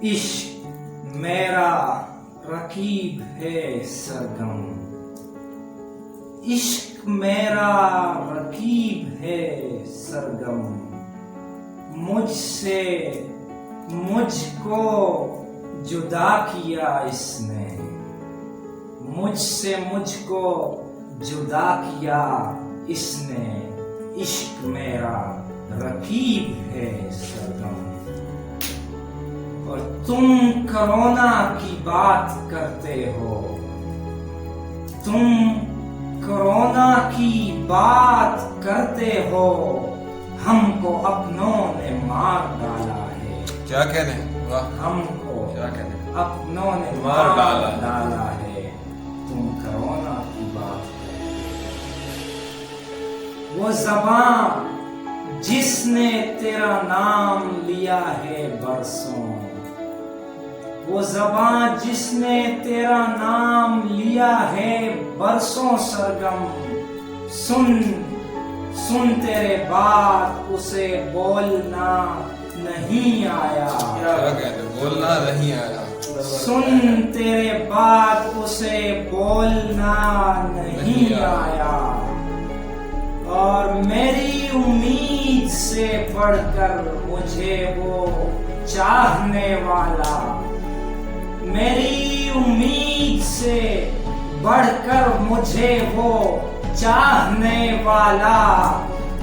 عشق میرا رقیب ہے سرگم، عشق میرا رقیب ہے سرگم، مجھ سے مجھ کو جدا کیا اس نے، مجھ سے مجھ کو جدا کیا اس نے، عشق میرا رقیب ہے سرگم۔ اور تم کرونا کی بات کرتے ہو، تم کرونا کی بات کرتے ہو، ہم کو اپنوں نے مار ڈالا ہے۔ کیا کہنے، ہم کو کیا کہنے، اپنوں نے مار ڈالا ہے، تم کرونا کی بات کرتے ہو۔ وہ زبان جس نے تیرا نام لیا ہے برسوں، وہ زبان جس نے تیرا نام لیا ہے برسوں سرگم، سن سن تیرے بات اسے بولنا نہیں آیا، کیا کہنے، بولنا نہیں آیا، سن تیرے بات اسے بولنا نہیں آیا۔ اور میری امید سے بڑھ کر مجھے وہ چاہنے والا، میری امید سے بڑھ کر مجھے وہ چاہنے والا،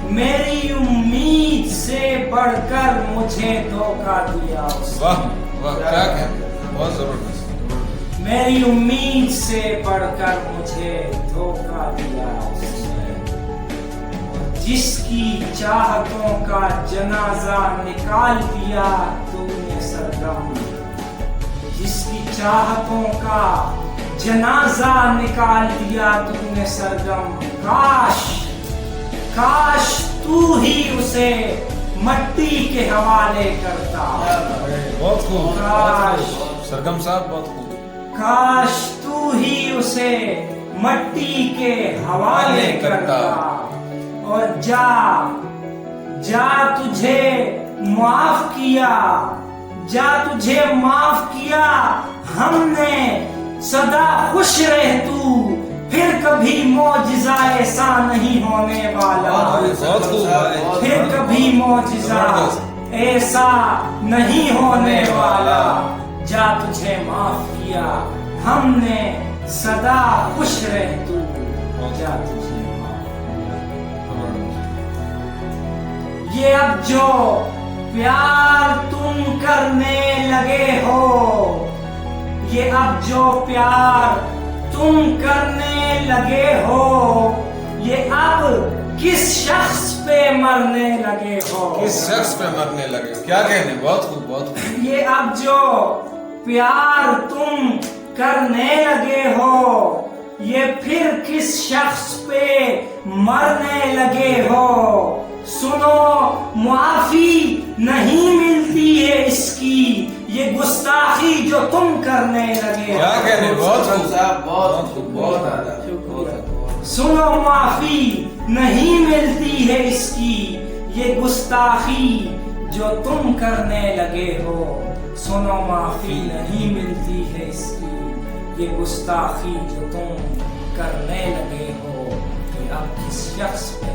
میری امید سے بڑھ کر مجھے دھوکہ دیا اس نے۔ واہ واہ، کیا کہنے، بہت زبردست۔ میری امید سے بڑھ کر مجھے دھوکہ دیا اس نے، جس کی چاہتوں کا جنازہ نکال دیا تو نے سرگم، جس کی چاہتوں کا جنازہ نکال دیا تو نے سرگم، کاش کاش تو ہی اسے مٹی کے حوالے کرتا، بہت خوب، کاش سرگم صاحب بہت خوب، کاش تو ہی اسے مٹی کے حوالے کرتا، اور جا جا تجھے معاف کیا، جا تجھے معاف کیا ہم نے، سدا خوش رہ تو، پھر کبھی معجزہ ایسا نہیں ہونے والا، بہت خوب، پھر کبھی معجزہ ایسا نہیں ہونے والا، جا تجھے معاف کیا ہم نے، سدا خوش رہ تو، جا تجھے معاف کیا۔ یہ اب جو پیار تم کرنے لگے ہو، یہ اب جو پیار تم کرنے لگے ہو، یہ اب کس شخص پہ مرنے لگے ہو، کس شخص پہ مرنے لگے، کیا کہنے، بہت خوب، بہت خوب۔ یہ اب جو پیار تم کرنے لگے ہو، یہ پھر کس شخص پہ مرنے لگے ہو، سنو معافی نہیں ملتی ہے اس کی، یہ گستاخی جو تم کرنے لگے ہو، کیا کہنے، بہت خوب، بہت خوب، بہت اعلیٰ، سنو معافی نہیں ملتی ہے اس کی، یہ گستاخی جو تم کرنے لگے ہو، سنو معافی نہیں ملتی ہے اس کی، یہ گستاخی جو تم کرنے لگے ہو، کہ اب کس شخص پہ